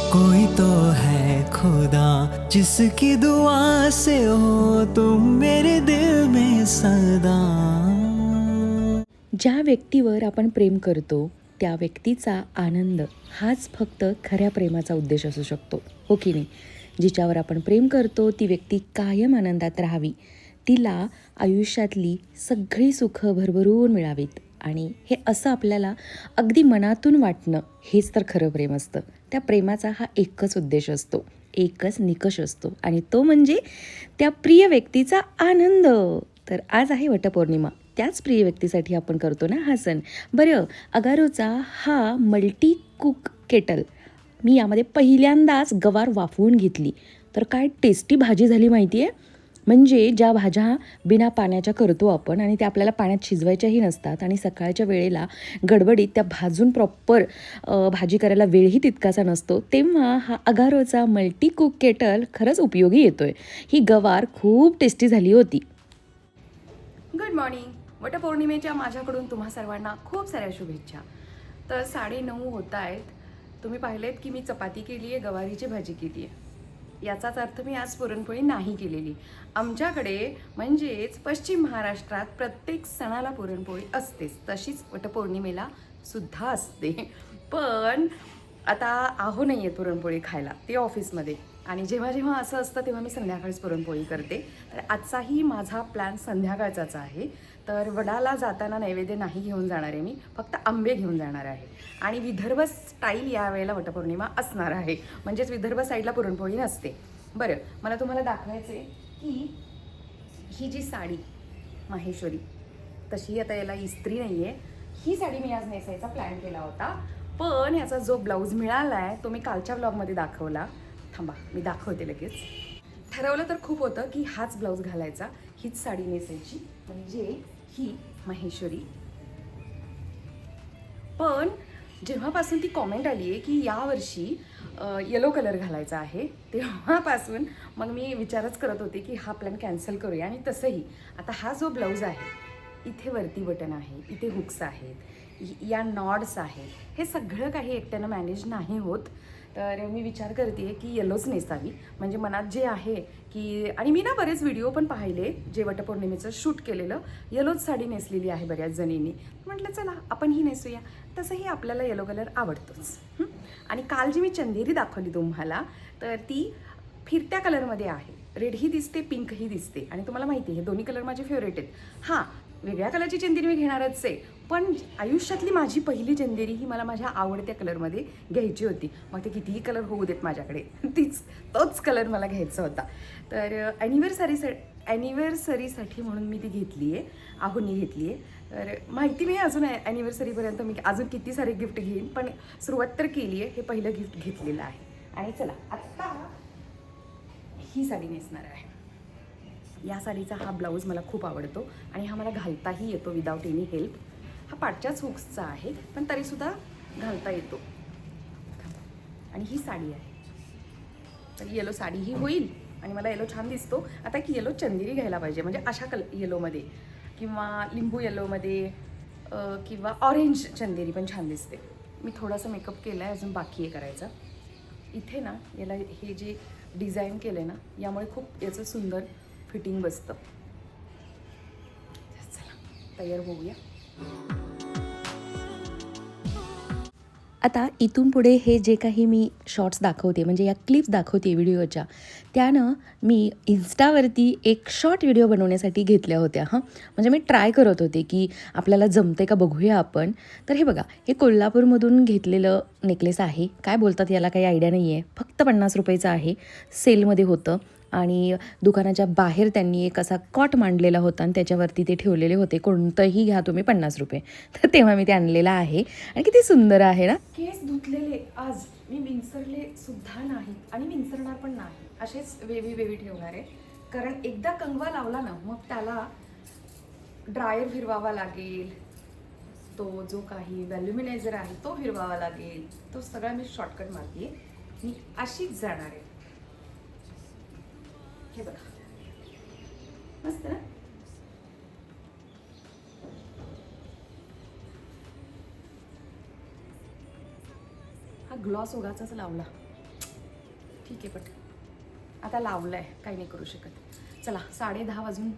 कोई तो है खुदा जिसकी दुआ से हो तुम मेरे दिल में सदा. ज्या व्यक्तीवर आपण प्रेम करतो त्या व्यक्तीचा आनंद हाच फक्त खऱ्या प्रेमाचा उद्देश असू शकतो, हो की नाही. जिच्यावर आपण प्रेम करतो ती व्यक्ती कायम आनंदात राहावी, तिला आयुष्यातली सगळी सुखं भरभरून मिळावीत. आणि हे असं आपल्याला अगदी मनातून वाटणं हेच तर खरं प्रेम असतं. त्या प्रेमाचा हा एकच उद्देश असतो, एकच निकष असतो, आणि तो म्हणजे त्या प्रिय व्यक्तीचा आनंद. तर आज आहे वटपौर्णिमा. त्याच प्रिय व्यक्तीसाठी आपण करतो ना हा सण. बरं, अगारोचा हा मल्टी कुक केटल मी यामध्ये पहिल्यांदाच गवार वाफवून घेतली, तर काय टेस्टी भाजी झाली माहिती आहे. म्हणजे ज्या भाज्या बिना पाण्याच्या करतो आपण आणि त्या आपल्याला पाण्यात शिजवायच्याही नसतात आणि सकाळच्या वेळेला गडबडीत त्या भाजून प्रॉपर भाजी करायला वेळही तितकासा नसतो, तेव्हा हा अगारोचा मल्टी कुक केटल खरंच उपयोगी येतो आहे. ही गवार खूप टेस्टी झाली होती. Good morning. वटपौर्णिमेच्या माझ्याकडून तुम्हा सर्वांना खूप साऱ्या शुभेच्छा. तर 9:30 होत आहेत. तुम्ही पाहिलेत की मी चपाती केली आहे, गवारीची भाजी केली आहे. याचाच अर्थ मी आज पुरणपोळी नाही केलेली. आमच्याकडे म्हणजेच पश्चिम महाराष्ट्रात प्रत्येक सणाला पुरणपोळी असतेच, तशीच वटपौर्णिमेला सुद्धा असते. पण आता आहो नाही आहे पुरणपोळी खायला, ते ऑफिसमध्ये, आणि जेव्हा जेव्हा असं असतं तेव्हा मी संध्याकाळीच पुरणपोळी करते. तर आजचाही माझा प्लॅन संध्याकाळचाच आहे. तर वडाला जाताना नैवेद्य नाही घेऊन जाणार आहे मी, फक्त आंबे घेऊन जाणार आहे. आणि विदर्भ स्टाईल यावेळेला वटपौर्णिमा असणार आहे, म्हणजेच विदर्भ साईडला पुरणपोळी नसते. बरं, मला तुम्हाला दाखवायचं आहे की ही जी साडी माहेश्वरी, तशी आता याला इस्त्री नाही आहे, ही साडी मी आज नेसायचा प्लॅन केला होता. पण याचा जो ब्लाऊज मिळाला आहे तो मी कालच्या ब्लॉगमध्ये दाखवला. थांबा, मी दाखवते लगेच. ठरवलं तर खूप होतं की हाच ब्लाऊज घालायचा, हीच साडी नेसायची, म्हणजे ही माहेश्वरी. पण जेव्हापासून ती कॉमेंट आली आहे की यावर्षी येलो कलर घालायचा आहे, तेव्हापासून मग मी विचारच करत होते की हा प्लॅन कॅन्सल करूया. आणि तसंही आता हा जो ब्लाऊज आहे, इथे वरती बटन आहे, इथे हुक्स आहेत, या नॉड्स आहेत, हे सगळं काही एकट्यानं मॅनेज नाही होत. तर मी विचार करते आहे की येलोच नेसावी. म्हणजे मनात जे आहे की, आणि मी ना बरेच व्हिडिओ पण पाहिले जे वटपौर्णिमेचं शूट केलेलं, येलोच साडी नेसलेली आहे बऱ्याच जणींनी. म्हटलं चला आपण ही नेसूया. तसंही आपल्याला येलो कलर आवडतोच. आणि काल जी मी चंदेरी दाखवली तुम्हाला, तर ती फिरत्या कलरमध्ये आहे. रेडही दिसते, पिंकही दिसते, आणि तुम्हाला माहिती आहे हे दोन्ही कलर माझे फेवरेट आहेत. हां, वेगळ्या कलरची चंदेरी मी घेणारच आहे, पण आयुष्यातली माझी पहिली चंदेरी ही मला माझ्या आवडत्या कलरमध्ये घ्यायची होती. मग ते कितीही कलर होऊ देत माझ्याकडे, तोच कलर मला घ्यायचा होता. तर ॲनिव्हर्सरीसाठी म्हणून मी ती घेतली आहे, आहोनी घेतली आहे. तर माहिती नाही अजून ॲनिव्हर्सरीपर्यंत मी अजून किती सारे गिफ्ट घेईन, पण सुरुवात तर केली आहे. हे पहिलं गिफ्ट घेतलेलं आहे. आणि चला आत्ता ही साडी नेसणार आहे. या साडीचा हा ब्लाऊज मला खूप आवडतो आणि हा मला घालताही येतो विदाऊट एनी हेल्प. हा पाठच्याच हुक्सचा आहे, पण तरीसुद्धा घालता येतो. आणि ही साडी आहे, तर येलो साडीही होईल आणि मला येलो छान दिसतो. आता एक येलो चंदेरी घ्यायला पाहिजे, म्हणजे अशा येलोमध्ये, किंवा लिंबू येलोमध्ये, किंवा ऑरेंज चंदेरी पण छान दिसते. मी थोडासा मेकअप केला आहे, अजून बाकी आहे करायचा. इथे ना याला हे जे डिझाईन केलं आहे ना, यामुळे खूप याचं सुंदर फिटिंग बसतं. चला तयार होऊया. आता इथून पुढे हे जे काही मी शॉर्ट्स दाखवते, म्हणजे या क्लिप्स दाखवते व्हिडिओच्या, त्यानं मी इन्स्टावरती एक शॉर्ट व्हिडिओ बनवण्यासाठी घेतल्या होत्या. म्हणजे मी ट्राय करत होते की आपल्याला जमते का बघूया आपण. तर हे बघा, हे कोल्हापूरमधून घेतलेलं नेकलेस आहे. काय बोलतात याला काही आयडिया नाही आहे. फक्त 50 रुपयाचं आहे, सेलमध्ये होतं. आणि दुकानाच्या बाहेर त्यांनी एक असा कॉट मांडलेला होता आणि त्याच्यावरती ते ठेवलेले होते, कोणतंही घ्या तुम्ही 50 रुपये. तर तेव्हा मी ते आणलेलं आहे आणि किती सुंदर आहे ना. केस धुतलेले आज मी विंचरले सुद्धा नाहीत आणि विंचरणार पण नाही, असेच वेवी ठेवणार आहे. कारण एकदा कंगवा लावला ना, मग त्याला ड्रायर फिरवावा लागेल, तो जो काही व्हॅल्युमिनायझर आहे तो फिरवावा लागेल, तो सगळा मी शॉर्टकट मारते. मी अशीच जाणार आहे. हे बघा, मस्त ना. हा ग्लॉस उगाचाच लावला. ठीक आहे पट आता लावलंय, काही नाही करू शकत. चला 10:30 वाजून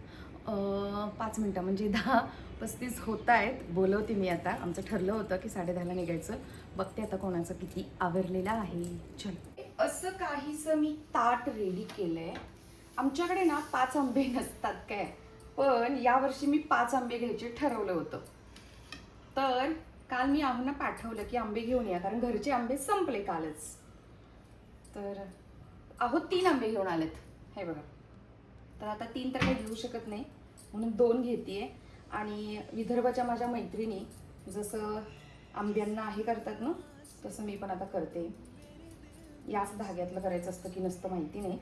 5 मिनटं म्हणजे 10:35 होत आहेत. बोलवते मी आता. आमचं ठरलं होतं की 10:30ला निघायचं. बघते आता कोणाचं किती आवरलेलं आहे. चल, असं काहीसं मी ताट रेडी केलंय. आमच्याकडे ना 5 आंबे नसतात काय, पण यावर्षी मी 5 आंबे घ्यायचे ठरवलं होतं. तर काल मी आहोंना पाठवलं की आंबे घेऊन या, कारण घरचे आंबे संपले कालच. तर आहो 3 आंबे घेऊन आलेत, हे बघा. तर आता 3 तर काही घेऊ शकत नाही म्हणून 2 घेतेय. आणि विदर्भाच्या माझ्या मैत्रिणी जसं आंब्यांना हे करतात ना, तसं मी पण आता करते. याच धाग्यातलं करायचं असतं की नसतं माहिती नाही,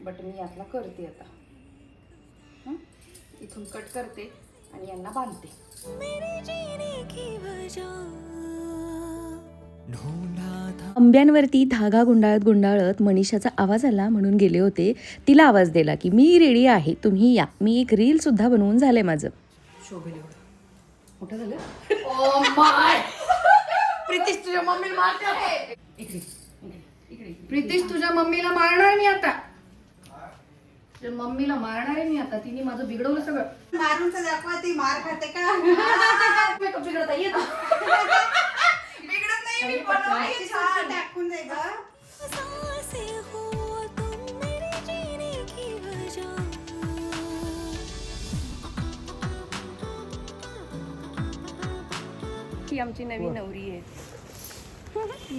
बट मी यातला करते आता. इथून कट करते आणि यांना बांधते. आंब्यांवरती धागा गुंडाळत गुंडाळत मनीषाचा आवाज आला म्हणून गेले होते. तिला आवाज दिला की मी रेडी आहे, तुम्ही या. मी एक रील सुद्धा बनवून झालंय माझं. शोभेल एवढं मोठं झालं. ओ माय प्रितीश, तुझ्या मम्मीला मारते. इकडे इकडे. प्रितीश, तुझ्या मम्मीला मारणार मी आता. तुझ्या मम्मीला मारणार आहे मी आता. तिने माझं बिघडवलं सगळं. मारून तर दाखवा, ती मार खाते का? मेकअप बिघडत आहे. बिघडत नाही, मी बनवते छान. टाकून दे ग. ही आमची नवीन नवरी आहे.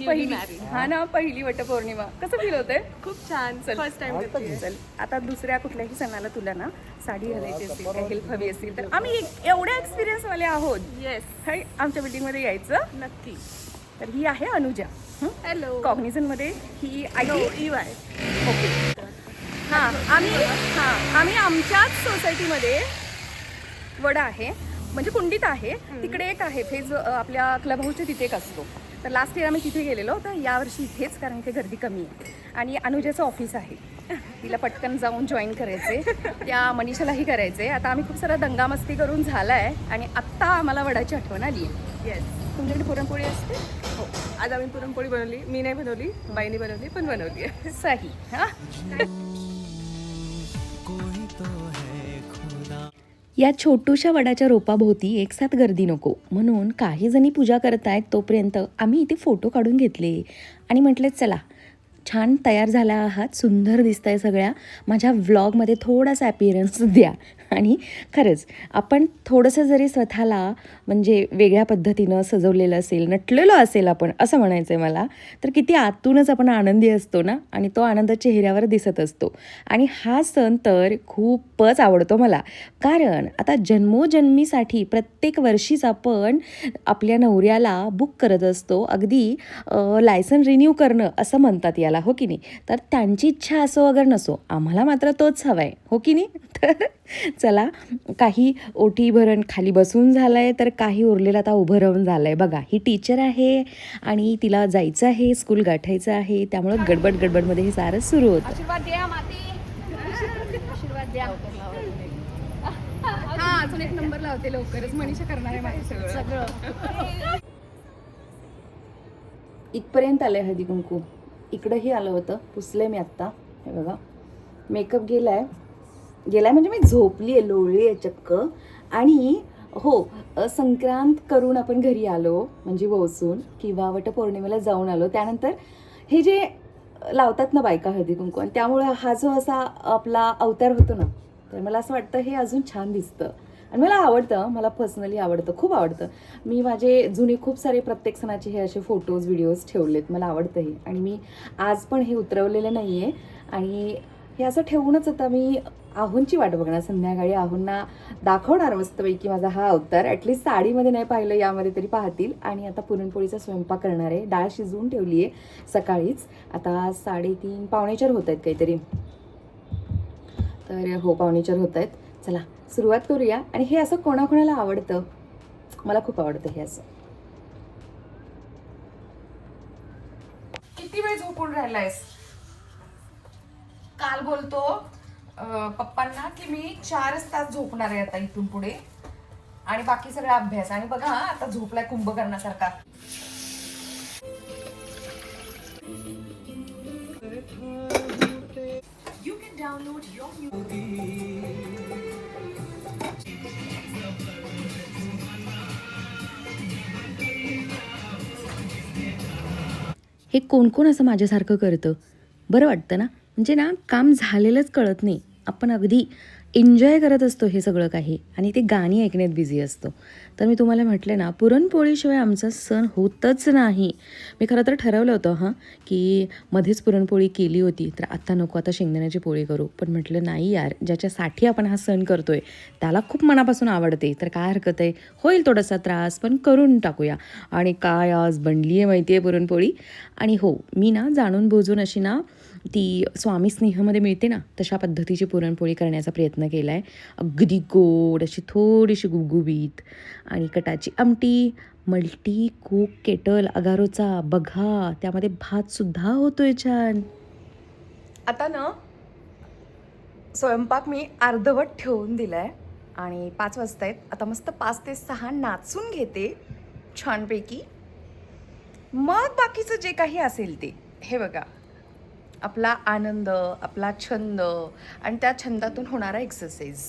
पहिली, हा ना, पहिली वटपौर्णिमा. कसं फील होतंय? खूप छान. फर्स्ट टाइम करते. चल, आता दुसऱ्या कुठल्याही सणाला तुला ना साडी घालायची असेल, काही हेल्प हवी असेल तर आम्ही एवढ्या एक्सपिरियन्स वाले आहोत. येस, हाय, आमच्या बिल्डिंग मध्ये यायचं. नक्की. तर ही आहे अनुजा. हॅलो. कॉग्निझन मध्ये ही EY. ओके. आम्ही आमच्याच सोसायटीमध्ये वडा आहे, म्हणजे कुंडीत आहे. तिकडे एक आहे फेज, आपल्या क्लब हाऊसच्या तिथे एक असतो. तर लास्ट इयर आम्ही तिथे गेलेलो, तर यावर्षी इथेच, कारण इथे गर्दी कमी आहे. आणि अनुजाचं ऑफिस आहे, तिला पटकन जाऊन जॉईन करायचे. त्या मनीषालाही करायचे. आता आम्ही खूप सारा दंगामस्ती करून झाला आहे आणि आत्ता आम्हाला वडाची आठवण आली आहे. येस. तुमच्याकडे पुरणपोळी असते? हो, आज आम्ही पुरणपोळी बनवली. मी नाही बनवली, बाईने बनवली, पण बनवली आहे. सही. हां, कोई तो है खुदा. या छोटूशा वडाच्या रोपाभोवती एकसाथ गर्दी नको म्हणून काही जणी पूजा करतायत, तोपर्यंत आम्ही इथे फोटो काढून घेतले आणि म्हटले चला छान तयार झाला आहात, सुंदर दिसताय सगळ्या, माझ्या व्लॉगमध्ये थोडासा ॲपिअरन्स द्या. आणि खरंच आपण थोडंसं जरी स्वतःला म्हणजे वेगळ्या पद्धतीनं सजवलेलं असेल, नटलेलं असेल आपण, असं म्हणायचं आहे मला, तर किती आतूनच आपण आनंदी असतो ना, आणि तो आनंद चेहऱ्यावर दिसत असतो. आणि हा सण तर खूपच आवडतो मला, कारण आता जन्मोजन्मीसाठी प्रत्येक वर्षीच आपण आपल्या नवऱ्याला बुक करत असतो. अगदी लायसन रिन्यू करणं असं म्हणतात याला, हो की नाही. तर त्यांची इच्छा असो वगैरे नसो, आम्हाला मात्र तोच हवा आहे, हो की नाही. तर चला, काही ओटी भरण खाली बसून झालं आहे, तर काही उरलेलं आता उभं राहून झालं आहे. बघा, ही टीचर आहे आणि तिला जायचं आहे, स्कूल गाठायचं आहे, त्यामुळं गडबडमध्ये हे सारं सुरू होतं. आशीर्वाद द्या माती. आशीर्वाद द्या. हा, अजून एक नंबर लावते लवकरच. मनीषा करणार आहे माझं सगळं. इथपर्यंत आलंय हळदी कुंकू. इकडंही आलं होतं, पुसलंय मी आत्ता. हे बघा, मेकअप गेलाय म्हणजे मी झोपली आहे, लोळली आहे चक्क. आणि हो, संक्रांत करून आपण घरी आलो, म्हणजे वसून किंवा वटपौर्णिमेला जाऊन आलो. त्यानंतर हे जे लावतात ना बायका हळदी कुंकू, आणि त्यामुळे हा जो असा आपला अवतार होतो ना, तर मला असं वाटतं हे अजून छान दिसतं. आणि मला आवडतं, मला पर्सनली आवडतं, खूप आवडतं. मी माझे जुने खूप सारे प्रत्येक सणाचे हे असे फोटोज व्हिडिओज ठेवलेत, मला आवडतं हे. आणि मी आज पण हे उतरवलेलं नाही आहे, आणि हे असं ठेवूनच आता मी आहोंची वाट बघणार. संध्याकाळी आहोंना दाखवणार मस्तपैकी माझा हा अवतार. ॲटलिस्ट साडीमध्ये नाही पाहिलं, यामध्ये तरी पाहतील. आणि आता पुरणपोळीचा स्वयंपाक करणार आहे. डाळ शिजवून ठेवली आहे सकाळीच. आता 3:30 पावणे 4 होत आहेत काहीतरी. तर हो, पावणे 4 होत आहेत. चला सुरुवात करूया. आणि हे असं कोणाकोणाला आवडतं, मला खूप आवडतं हे असं. किती वेळ झोपून राहिलायस? काल बोलतो पप्पांना की मी 4 तास झोपणार आहे आता इथून पुढे, आणि बाकी सगळा अभ्यास. आणि बघा आता झोपलाय कुंभकर्णासारखा. हे कोण कोण असं माझ्यासारखं करतं? बरं वाटतं ना? म्हणजे ना काम झालेलंच कळत नाही. आपण अगदी एन्जॉय करत असतो हे सगळं काही आणि ते गाणी ऐकण्यात बिझी असतो. तर मी तुम्हाला म्हटलं ना, पुरणपोळीशिवाय आमचा सण होतच नाही. मी खरं तर ठरवलं होतं की मध्येच पुरणपोळी केली होती, तर आता नको, आता शेंगदाण्याची पोळी करू. पण म्हटलं नाही यार, ज्याच्यासाठी आपण हा सण करतोय त्याला खूप मनापासून आवडते, तर काय हरकत आहे, होईल थोडासा त्रास पण करून टाकूया. आणि काय आज बनली आहे माहिती आहे पुरणपोळी. आणि हो, मी ना जाणून बुजून अशी ना ती स्वामी स्नेहमध्ये मिळते ना तशा पद्धतीची पुरणपोळी करण्याचा प्रयत्न केला आहे. अगदी गोड अशी थोडीशी गुबगुबीत आणि कटाची आमटी, मल्टी कुक केटल अगारोचा बघा, त्यामध्ये भातसुद्धा होतोय छान. आता ना स्वयंपाक मी अर्धवट ठेवून दिलाय आणि 5 वाजता आहेत. आता मस्त 5 ते 6 नाचून घेते छानपैकी. मग बाकीचं जे काही असेल ते, हे बघा, आपला आनंद, आपला छंद आणि त्या छंदातून होणारा एक्सरसाइज,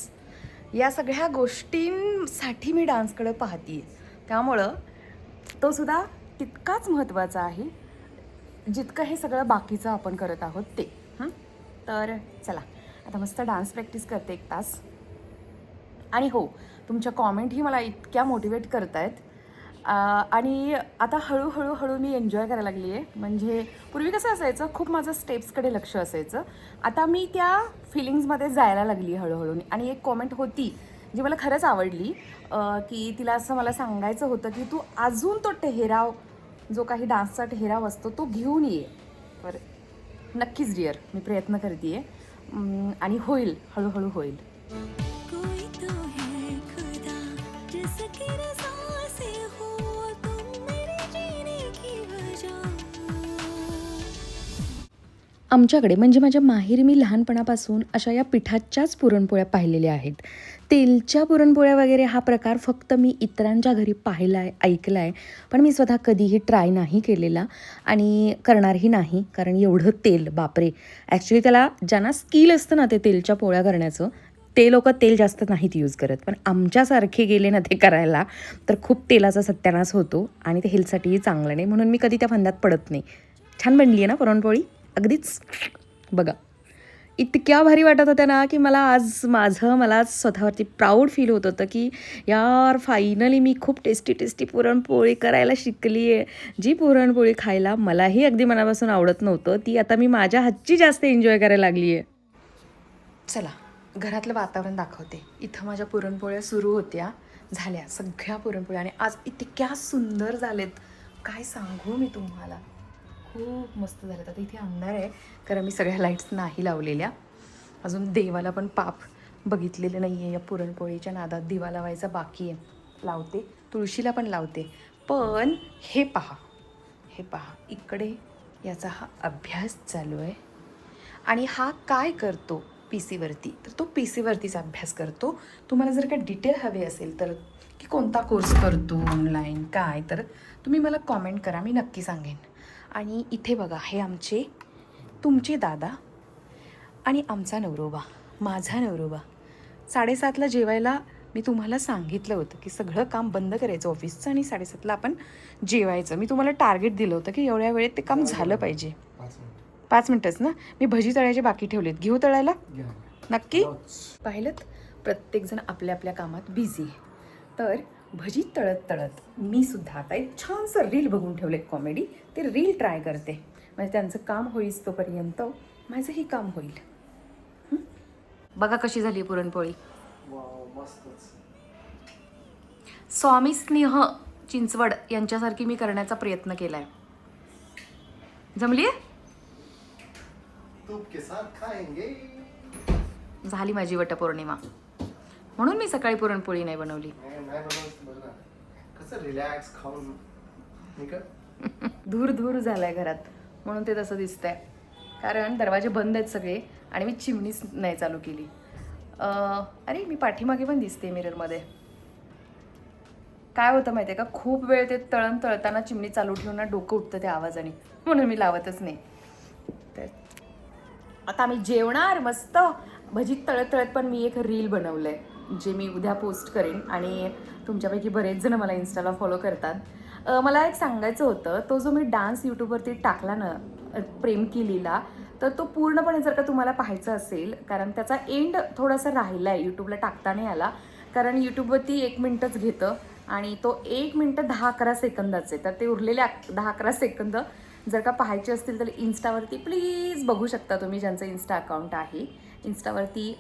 या सगळ्या गोष्टींसाठी मी डान्सकडे पाहते. त्यामुळं तो सुद्धा तितकाच महत्त्वाचा आहे जितकं हे सगळं बाकीचं आपण करत आहोत ते. तर चला, आता मस्त डान्स प्रॅक्टिस करते 1 तास. आणि हो, तुमच्या कॉमेंटही मला इतक्या मोटिवेट करत आहेत. आणि आता हळूहळू मी एन्जॉय करायला लागली आहे. म्हणजे पूर्वी कसं असायचं, खूप माझं स्टेप्सकडे लक्ष असायचं. आता मी त्या फिलिंग्समध्ये जायला लागली हळूहळू. आणि एक कॉमेंट होती जी मला खरंच आवडली, की तिला असं मला सांगायचं होतं की तू अजून तो ठेहेराव, जो काही डान्सचा ठेहेराव असतो तो घेऊन ये. तर नक्कीच डिअर, मी प्रयत्न करते आहे आणि होईल, हळूहळू होईल. कोई तो है खुदा जिसकी रज़ा से हो तुम मेरे जीने की वजह. आमच्याकडे म्हणजे माझ्या माहेरी मी लहानपणापासून अशा या पिठाच्याच पुरणपोळ्या पाहिलेल्या आहेत. तेलच्या पुरणपोळ्या वगैरे हा प्रकार फक्त मी इतरांच्या घरी पाहिला आहे, ऐकला आहे, पण मी स्वतः कधीही ट्राय नाही केलेला आणि करणारही नाही. कारण एवढं तेल, बापरे. ॲक्च्युली त्याला ज्यांना स्किल असतं ना ते तेलच्या पोळ्या करण्याचं, ते लोक तेल जास्त नाहीत यूज करत. पण आमच्यासारखे गेले ना ते करायला तर खूप तेलाचा सत्यानाश होतो आणि ते हेल्थसाठीही चांगलं नाही. म्हणून मी कधी त्या फंदात पडत नाही. छान बनली आहे ना पुरणपोळी, अगदीच बघा. इतक्या भारी वाटत होत्या ना की मला स्वतःवरती प्राऊड फील होत होतं की यार फायनली मी खूप टेस्टी पुरणपोळी करायला शिकली आहे. जी पुरणपोळी खायला मलाही अगदी मनापासून आवडत नव्हतं, ती आता मी माझ्या हातची जास्त एन्जॉय करायला लागली आहे. चला, घरातलं वातावरण दाखवते. इथं माझ्या पुरणपोळ्या सुरू होत्या, झाल्या सगळ्या पुरणपोळ्या आणि आज इतक्या सुंदर झालेत, काय सांगू मी तुम्हाला. खूप मस्त झालेत. आता इथे अंधार आहे कारण मी सगळ्या लाईट्स नाही लावलेल्या. अजून देवाला पण पाप बघितलेलं नाही आहे. या पुरणपोळीच्या नादात दिवा लावायचा बाकी आहे. लावते, तुळशीला पण लावते. पण हे पहा इकडे याचा हा अभ्यास चालू आहे आणि हा काय करतो PC वरती, तर तो PC वरतीचा अभ्यास करतो. तुम्हाला जर का डिटेल हवे असेल तर, की कोणता कोर्स करतो ऑनलाईन काय, तर तुम्ही मला कॉमेंट करा, मी नक्की सांगेन. आणि इथे बघा, हे आमचे तुमचे दादा आणि आमचा नवरोबा, माझा नवरोबा. 7:30ला जेवायला मी तुम्हाला सांगितलं होतं की सगळं काम बंद करायचं ऑफिसचं आणि 7:30ला आपण जेवायचं. मी तुम्हाला टार्गेट दिलं होतं की एवढ्या वेळेत ते काम झालं पाहिजे. 5 मिनटंच ना. मी भजी तळायचे बाकी ठेवलेत, घेऊ तळायला नक्की. पाहिलं, प्रत्येकजण आपल्या आपल्या कामात बिझी आहे. तर भजी तळत मी सुद्धा आता एक छानसं रील बघून ठेवले कॉमेडी, ते रील ट्राय करते. म्हणजे त्यांचं काम होईस तोपर्यंत माझंही काम होईल. बघा कशी झाली पुरणपोळी. स्वामी स्नेह चिंचवड यांच्यासारखी मी करण्याचा प्रयत्न केलाय. जमली झाली माझी वटपौर्णिमा, म्हणून मी सकाळी पुरणपोळी नाही बनवली. धूर झालाय घरात, म्हणून ते तसं दिसतंय. कारण दरवाजे बंद आहेत सगळे आणि मी चिमणीच नाही चालू केली. अरे मी पाठीमागे पण दिसते मिररमध्ये. काय होतं माहिती आहे का, खूप वेळ ते तळताना चिमणी चालू ठेवून ना डोकं उठतं त्या आवाजाने, म्हणून मी लावतच नाही. तर आता आम्ही जेवणार मस्त. भजी तळत तळत पण मी एक रील बनवलं आहे, जे मी उद्या पोस्ट करेन. आणि तुमच्यापैकी बरेच जण मला इन्स्टाला फॉलो करतात. मला एक सांगायचं होतं, तो जो मी डान्स यूट्यूबवरती टाकला ना, प्रेम केलीला, तर तो पूर्णपणे जर का तुम्हाला पाहायचा असेल, कारण त्याचा एंड थोडासा राहिला आहे, यूट्यूबला टाकता नाही आला, कारण यूट्यूबवरती 1 मिनटच घेतं आणि तो 1 मिनटं 10-11 सेकंदाचे. तर ते उरलेले 10-11 सेकंद जर का पाहायचे असतील तर इन्स्टावरती प्लीज बघू शकता तुम्ही, ज्यांचं इन्स्टा अकाउंट आहे. इन्स्टावरती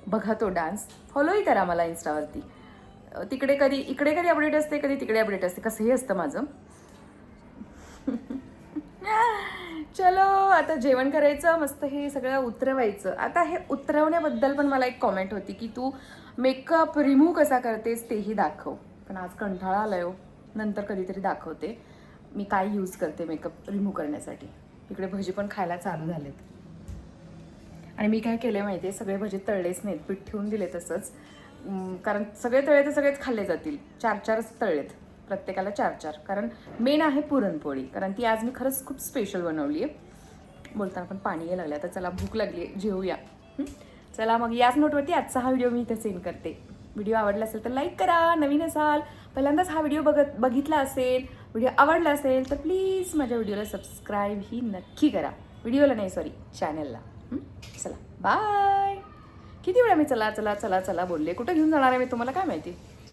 बघा तो डान्स, फॉलोही करा मला इन्स्टावरती. तिकडे कधी इकडे कधी अपडेट असते, कधी तिकडे अपडेट असते, कसंही असतं माझं. चलो आता जेवण करायचं, मस्त हे सगळं उतरवायचं. आता हे उतरवण्याबद्दल पण मला एक कॉमेंट होती की तू मेकअप रिमूव्ह कसा करतेस तेही दाखव. पण आज कंटाळा आलाय हो, नंतर कधीतरी दाखवते मी काय यूज करते मेकअप रिमूव्ह करण्यासाठी. इकडे भजी पण खायला चालू झालेत. आणि मी काय केलं माहिती आहे, सगळे भजी तळलेच नाहीत, पीठ ठेवून दिले तसंच. कारण सगळे तळे तर सगळेच खाल्ले जातील, 4-4च तळलेत, प्रत्येकाला 4-4. कारण मेन आहे पुरणपोळी, कारण ती आज मी खरंच खूप स्पेशल बनवली आहे. बोलताना पण पाणी यायला लागलं. आता चला भूक लागली आहे, जेवूया. चला मग याच नोटवरती आजचा हा व्हिडिओ मी इथे सेंड करते. व्हिडिओ आवडला असेल तर लाईक करा, नवीन असाल पहिल्यांदाच हा व्हिडिओ बघितला असेल, व्हिडिओ आवडला असेल तर प्लीज माझ्या व्हिडिओला सबस्क्राईब ही नक्की करा. व्हिडिओला नाही, सॉरी, चॅनलला. चला बाय. किती वेळा मी चला चला चला चला बोलले, कुठं घेऊन जाणार आहे मी तुम्हाला काय माहिती.